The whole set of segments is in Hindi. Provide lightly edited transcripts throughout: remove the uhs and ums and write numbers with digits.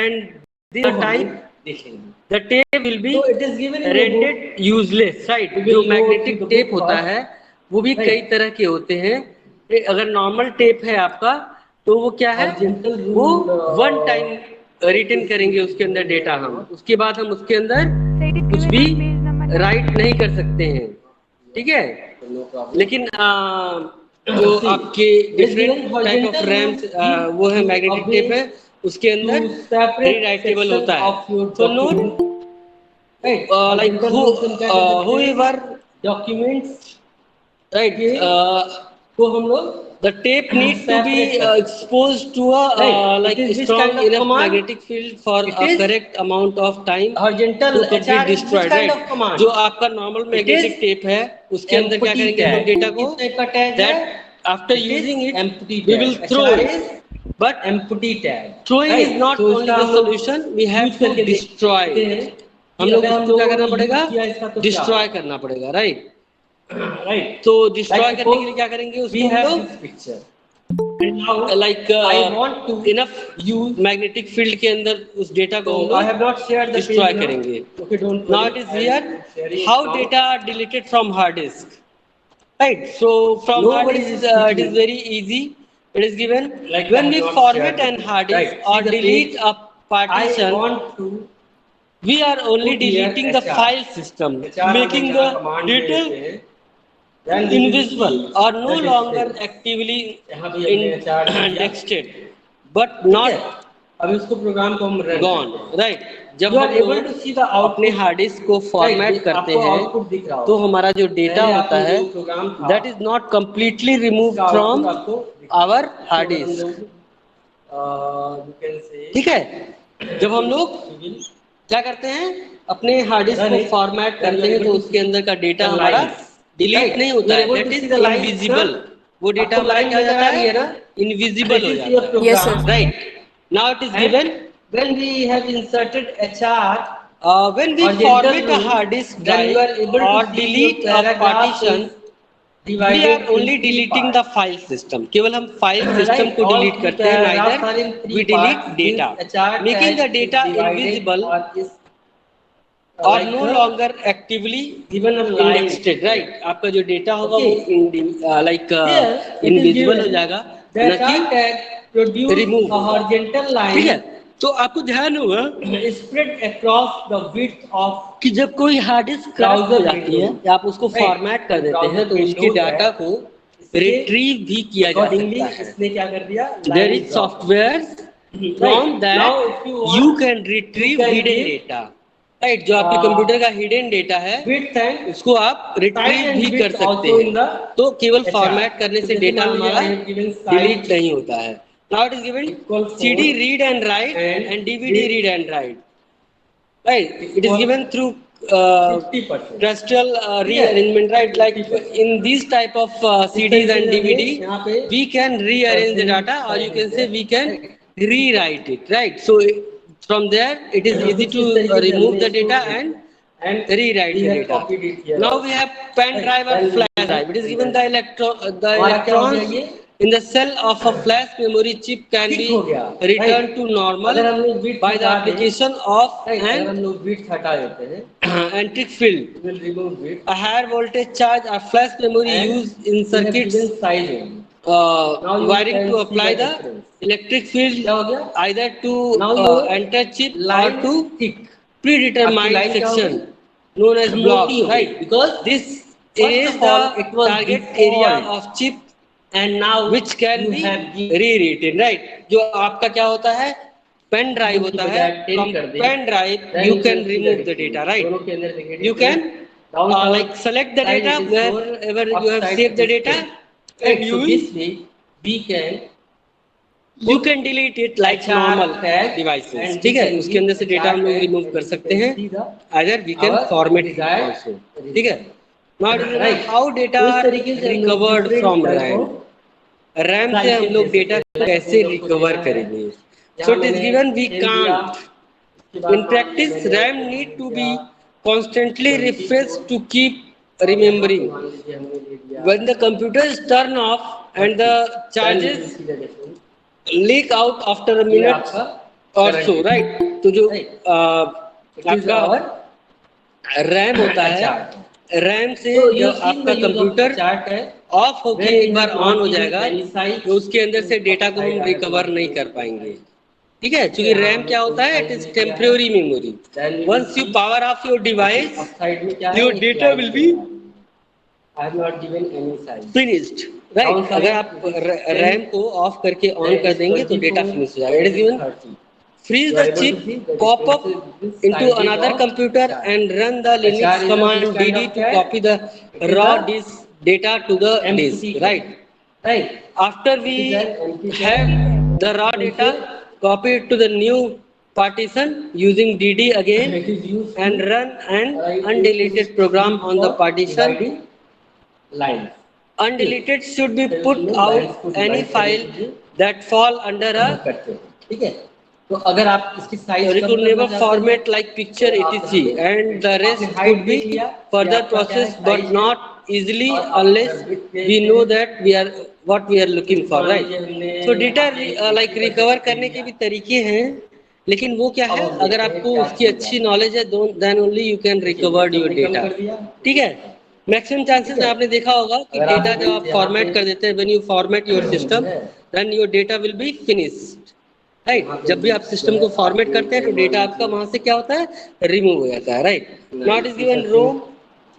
and this time देखेंगे the tape will be So it is given in the rendered useless, right? We will जो go magnetic to the tape book होता first. है वो भी Right. कई तरह के होते हैं। अगर नॉर्मल टेप है आपका तो वो क्या है, Horizontal वो rule, वन टाइम रिटर्न करेंगे उसके अंदर डेटा हम, उसके बाद हम उसके अंदर कुछ भी राइट नहीं कर सकते हैं, ठीक है। No problem. लेकिन जो See, आपके it is different given type of horizontal rams rule वो है gives magnetic a tape way है, उसके अंदर to separate रीराइटेबल section होता है। of your तो note document. Right. like whoever documents right को हम लोग the tape needs to be separate करते हैं. exposed to a Right. like It is which strong kind of enough command? magnetic field for It a is correct amount of time horizontal to complete HR is which destroyed, kind right? of command? जो आपका नॉर्मल मैग्नेटिक is टेप है उसके अंदर क्या empty करेंगे हम लोग tag. डेटा को, किस type का tag है? that after It is using it empty we tag. will throw HR it, is but empty tag. throwing Right. is not So only इसका the हम लोग solution, we have use to करके destroy देखते it. हैं हम कि लोग अगर हम उसको क्या लोगों करना ने पड़ेगा, use किया इसका तो क्या डिस्ट्रॉय होगा? करना पड़ेगा, राइट। Right. तो डिस्ट्रॉय Like करने के लिए suppose क्या करेंगे we उसको हम have लोग this picture. And now like I want to enough use. Magnetic field के अंदर उस डेटा को हम So I have लोग not shared the destroy page now. करेंगे। Okay, don't now worry. It is I here am sharing how now. Data are deleted from hard disk, right? So from hard Nobody disk is it is teaching. very easy. It is given Like when I we have not format shared an the hard page. disk Right. or See the delete page. a partition, I want to we are only put here deleting the HR. file system, HR making हमें the जहाँ command data भेजते हैं, then we will invisible see or no the longer distance. actively यहाँ भी हमने HR दिया. indexed but ठीक not है? अभी उसको प्रोग्राम को हम रन gone, करते हैं. right? जब You are हम able लोग to see the अपने output. हार्ड डिस्क को फॉर्मेट Right, करते आपको हैं output दिख रहा तो होगा. हमारा जो डेटा पहले होता आपने है जो प्रोग्राम था, that is not completely removed उसका from output आपको दिख रहा our होगा. hard तो हम disk, लोग you can say ठीक है। जब हम लोग क्या करते हैं अपने हार्ड डिस्क को फॉर्मेट करते हैं तो उसके अंदर का डेटा हमारा डिलीट नहीं होता है, दैट इज इनविजिबल। वो डेटा हमारा क्या हो जाता है, इनविजिबल हो जाता है, Yes, sir. Right. Now it is given when we have inserted HR, when we horizontal format a rule, hard disk then you are drive able or to see delete your a paragraph partition, is we divided are only in three deleting parts. the file system, केवल हम फाइल सिस्टम Right, को all डिलीट three करते हैं, paragraphs are in neither three we delete parts, data, means HR making the tag is data divided invisible or is और like no longer actively given a line. indexed, right? आपका जो डेटा होगा Okay. वो like Here it is invisible हो given जाएगा, that न HR कि tag produce remove a होगा, horizontal ठीक है। line तो आपको ध्यान होगा spread across the width of कि जब कोई हार्ड डिस्क करप्ट हो जाती है या आप उसको Right. फॉर्मेट कर देते हैं तो उसके Windows डाटा है, को रिट्रीव भी किया जा accordingly सकता है। इसने क्या कर दिया? There Line is drop. software from Right. that Now if you want, you can retrieve you can hidden give, data, right? जो आपके कंप्यूटर का हिडन डेटा है width and उसको आप रिट्रीव and भी width कर सकते also in हैं। the तो केवल HR. फॉर्मेट करने से जैसे डेटा मान लीजिए हमारा I have given size delete नहीं होता है। Now it is given equal CD 4 read and write and DVD width read and write, right? It is equal given through 50%. crustal rearrangement, right? Like in these type of CDs and DVD, we can rearrange the data, or you can say we can rewrite it, right? So from there, it is easy to remove the data and rewrite the data. Now we have pen drive or flash drive. It is given the electrons in the cell of a flash memory chip can be returned to normal by the application of अगर हम an लोग width हटा देते हैं, electric field. we will remove width. A higher voltage charge or flash memory And used in We have circuits given size only. Now you wiring can to see apply the the difference. electric field क्या हो गया? either to Now your enter chip or line to thick. predetermined आपकी line क्या हो section गई? known as मोटी blocks, हो गई. right? Because This first is of all, the it was target default. area of chip And now which can you be have given rewritten, right? जो आपका क्या होता है, पेन ड्राइव होता है, from pen drive you can remove the data, right? दोनों के अंदर देखिए You can like select the data wherever you have saved the data and so this way we can delete it like normal devices, ठीक है। उसके अंदर से डेटा हम लोग रिमूव कर सकते हैं, either we can format it also, ठीक है। Now it is how data recovered from RAM. RAM से हम लोग डेटा कैसे रिकवर करेंगे? So it is given we can't. In practice, RAM need to be constantly refreshed to keep remembering. When the computer is turned off and the charges leak out after a minute, also right. तो जो आपका आपका रैम होता है, रैम से तो जब आपका कंप्यूटर चार्ट है ऑफ होके एक बार ऑन हो जाएगा तो उसके अंदर से डेटा को हम रिकवर नहीं कर पाएंगे, ठीक है। क्योंकि रैम क्या होता है, it is temporary memory. Once you power off your device your data will be finished, right. अगर आप रैम को ऑफ करके ऑन कर देंगे तो डेटा फिनिश हो जाएगा। It is given freeze the chip, pop up into another computer and run the Linux command dd to copy the raw disk data to the disk, right. After we have the raw data, copy it to the new partition using dd again and run an undeleted program on the partition line. Undeleted should be put out any file that fall under a, ठीक है। तो अगर आप इसकी size it could never format like picture etc and the rest could be further processed but not easily unless we know that we are what we are looking for, right. So data like recover करने के भी तरीके हैं, लेकिन वो क्या है, अगर आपको उसकी अच्छी नॉलेज है then only you can recover your data, ठीक है। मैक्सिमम चांसेस में आपने देखा होगा कि डेटा जब आप फॉर्मेट कर देते हैं, when you format your system then your data will be finished, right. जब भी आप सिस्टम को फॉर्मेट करते हैं तो डेटा आपका वहां से क्या होता है, रिमूव हो जाता है, right. Not is given ROM,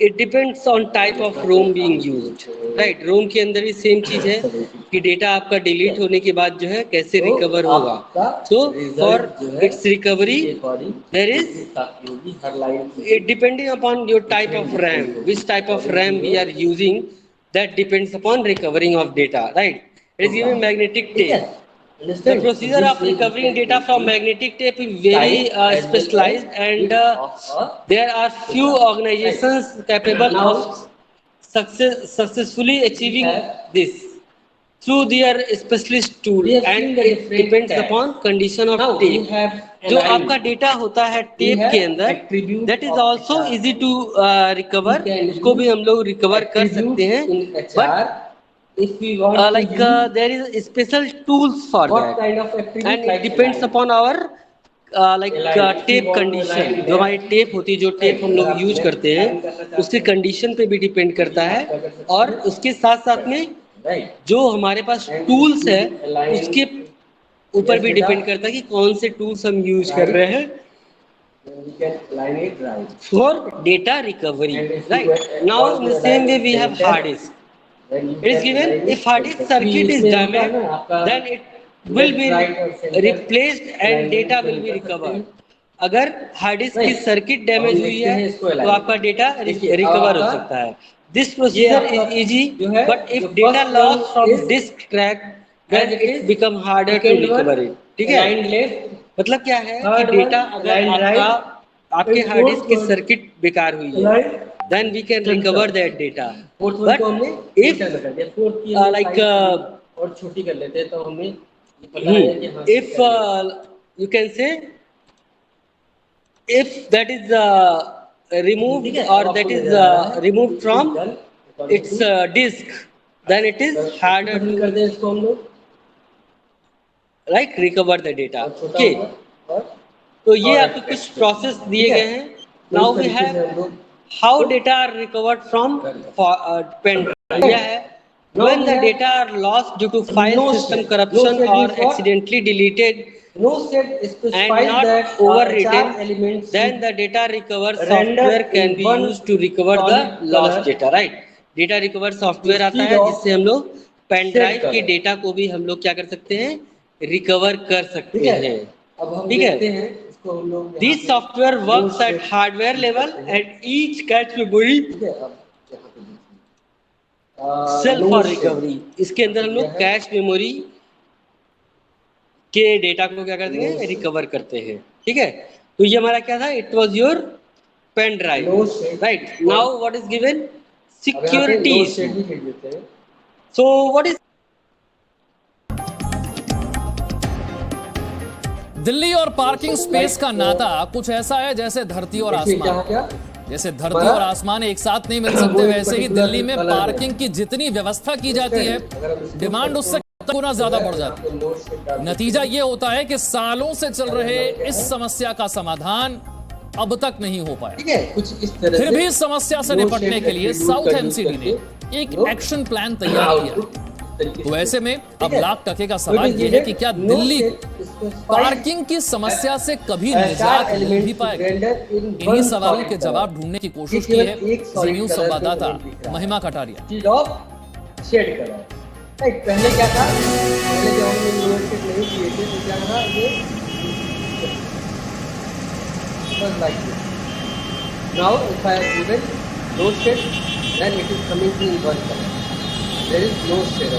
it depends on type of ROM being used, right. ROM के अंदर भी सेम चीज है कि डेटा आपका डिलीट होने के बाद जो है कैसे रिकवर होगा। So for its recovery there is it depending upon your type of RAM, which type of RAM we are using, that depends upon recovering of data, right. It is given magnetic tape. The procedure of recovering data from magnetic tape is very specialized and there are few organizations capable of successfully achieving this through their specialist tool and it depends upon condition of tape. जो आपका डेटा होता है टेप के अंदर, that is also easy to recover, उसको भी हम लोग रिकवर कर सकते हैं, but if we want there is special tools for that kind of and it depends upon our tape condition. जो हमारी टेप होती है, जो टेप हम लोग यूज करते हैं उसके कंडीशन पे भी डिपेंड करता है और उसके साथ साथ में जो हमारे पास टूल्स है उसके ऊपर भी डिपेंड करता है कि कौन से टूल्स हम यूज कर रहे हैं for data recovery, right. Now in the same way we have hard disk. It is given if hard disk circuit is damaged, then it will be replaced and data will be recovered. अगर हार्ड डिस्क की सर्किट डैमेज हुई है तो आपका डेटा रिकवर हो सकता है। This procedure is easy, but if data loss from disk crack, then it become harder to recover it. ठीक है, मतलब क्या है कि डेटा अगर आपके हार्ड डिस्क की सर्किट बेकार हुई है then we can recover that data, but if और छोटी कर लेते हैं तो हमें if you can say if that is removed or that is removed from its disk, then it is harder to कर दें इसको हम लोग, like recover the data, okay। तो ये आपको कुछ प्रोसेस दिए गए हैं। now we have how data are recovered from pen drive है when the data are lost due to file system corruption or accidentally deleted and not overwritten, then the data recover software can be used to recover the lost data, right। data recover software आता है जिससे हम लोग पेन ड्राइव के डेटा को भी हम लोग क्या कर सकते हैं, रिकवर कर सकते हैं, ठीक है। This software works at hardware level and each cache memory cell for recovery। इसके अंदर हम लोग कैश मेमोरी के डेटा को क्या करते हैं, रिकवर करते हैं, ठीक है। तो ये हमारा क्या था, it was your pen drive, right. Now what is given, security. So what is Delhi और पार्किंग स्पेस का नाता कुछ ऐसा है जैसे धरती और आसमान। जैसे धरती और आसमान एक साथ नहीं मिल सकते, वैसे ही दिल्ली में पार्किंग की जितनी व्यवस्था की जाती है डिमांड उससे गुना ज्यादा बढ़ जाती है। नतीजा ये होता है कि सालों से चल रहे इस समस्या का समाधान अब तक नहीं हो पाया। ठीक है, कुछ इस तरह फिर भी इस समस्या से निपटने के लिए साउथ एमसीडी ने एक एक्शन प्लान तैयार किया। तो ऐसे में अब लाख टके का सवाल ये है कि क्या दिल्ली को पार्किंग की समस्या से कभी निजात मिल भी पाएगी? इन्हीं सवालों के जवाब ढूंढने की कोशिश की है जी न्यूज संवाददाता महिमा कटारिया। शेड करा। पहले क्या था, पहले जब हमने यूनिवर्सिटी नहीं किए थे तो क्या था, ये बस like this. Now if I have given no shade then it is coming in one colour, there is no shade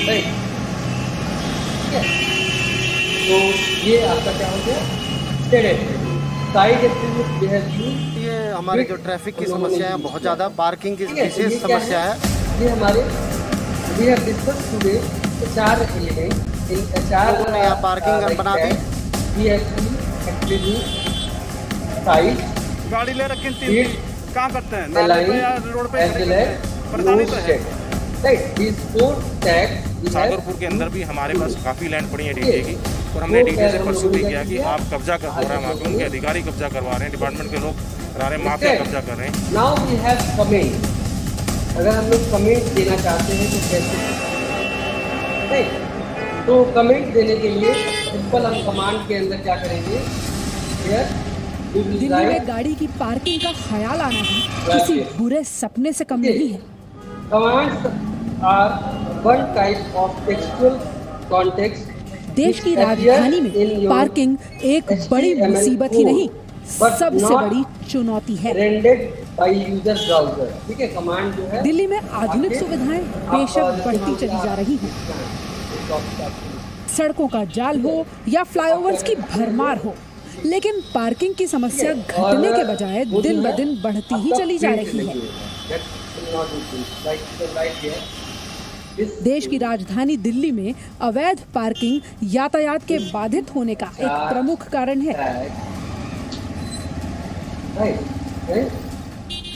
right. ठीक है, तो ये आपका क्या हो गया, shade activity. Side activity we have used, ये हमारी जो ट्रैफिक की समस्या है, बहुत ज़्यादा पार्किंग की विशेष समस्या है। ये हमारे we have discussed today चार एलिमेंट इन चार यहाँ पार्किंग बना दी। we have seen actually side गाड़ी ले रखे तीन कहाँ करते हैं, नाले पे या रोड पे परेशानी तो है। Right, these four tags Sagarpur के अंदर भी हमारे पास काफी लैंड पड़ी है डीजे की, और हमने डीजे से परसों भी किया कि आप कब्जा कर रहे हैं, वहाँ पे उनके अधिकारी कब्जा करवा रहे हैं, डिपार्टमेंट के लोग करा रहे हैं, माफिया कब्जा कर रहे हैं। नाउ वी हैव कमेंट, अगर हम लोग कमेंट देना चाहते हैं तो कैसे, नहीं तो कमेंट देने के लिए सिंपल हम कमांड के अंदर क्या करेंगे, दिल्ली में गाड़ी की पार्किंग का ख्याल आना भी किसी बुरे सपने से कम नहीं है। Commands are one type of textual context. देश की राजधानी में पार्किंग एक बड़ी मुसीबत ही नहीं, सबसे बड़ी चुनौती है। ठीक है, कमांड जो है, दिल्ली में आधुनिक सुविधाएं बेशक बढ़ती चली जा रही हैं, सड़कों का जाल हो या फ्लाईओवर्स की भरमार हो, लेकिन पार्किंग की समस्या घटने के बजाय दिन ब दिन बढ़ती ही चली जा रही है। देश की राजधानी दिल्ली में अवैध पार्किंग यातायात के बाधित होने का एक प्रमुख कारण है।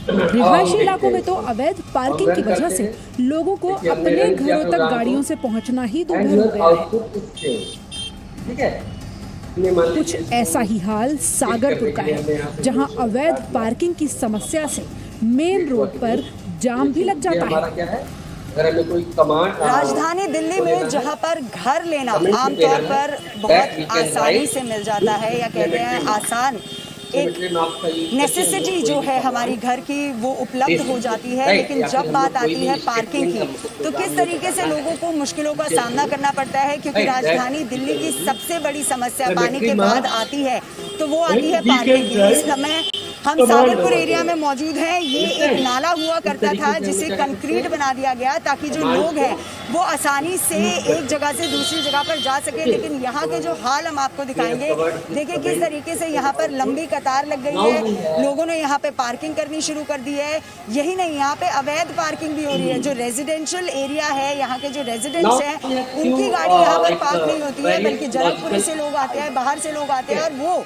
रिहायशी इलाकों में तो अवैध पार्किंग की वजह से लोगों को अपने घरों तक गाड़ियों से पहुंचना ही दुर्भर हो गया है। कुछ ऐसा ही हाल सागरपुर का है, जहां अवैध पार्किंग की समस्या से मेन रोड पर जाम भी लग जाता है। राजधानी दिल्ली में जहां पर घर लेना आमतौर पर बहुत आसानी से मिल जाता है, या कहते हैं आसान एक नेसेसिटी जो है हमारी घर की वो उपलब्ध हो जाती है, लेकिन जब बात आती है पार्किंग की तो किस तरीके से लोगों को मुश्किलों का सामना करना पड़ता है, क्योंकि राजधानी दिल्ली की सबसे बड़ी समस्या पानी के बाद आती है तो वो आती है पार्किंग की। इस समय हम सागरपुर एरिया में मौजूद हैं। ये एक नाला हुआ करता था जिसे कंक्रीट बना दिया गया ताकि जो लोग हैं वो आसानी से एक जगह से दूसरी जगह पर जा सके, लेकिन यहाँ के जो हाल हम आपको दिखाएंगे। देखिए किस तरीके से यहाँ पर लंबी कतार लग गई है, लोगों ने यहाँ पे पार्किंग करनी शुरू कर दी है। यही नहीं, यहाँ पे अवैध पार्किंग भी हो रही है। जो रेजिडेंशियल एरिया है, यहाँ के जो रेजिडेंट्स हैं उनकी गाड़ी यहाँ पर पार्क नहीं होती है, बल्कि जनकपुरी से लोग आते हैं, बाहर से लोग आते हैं और वो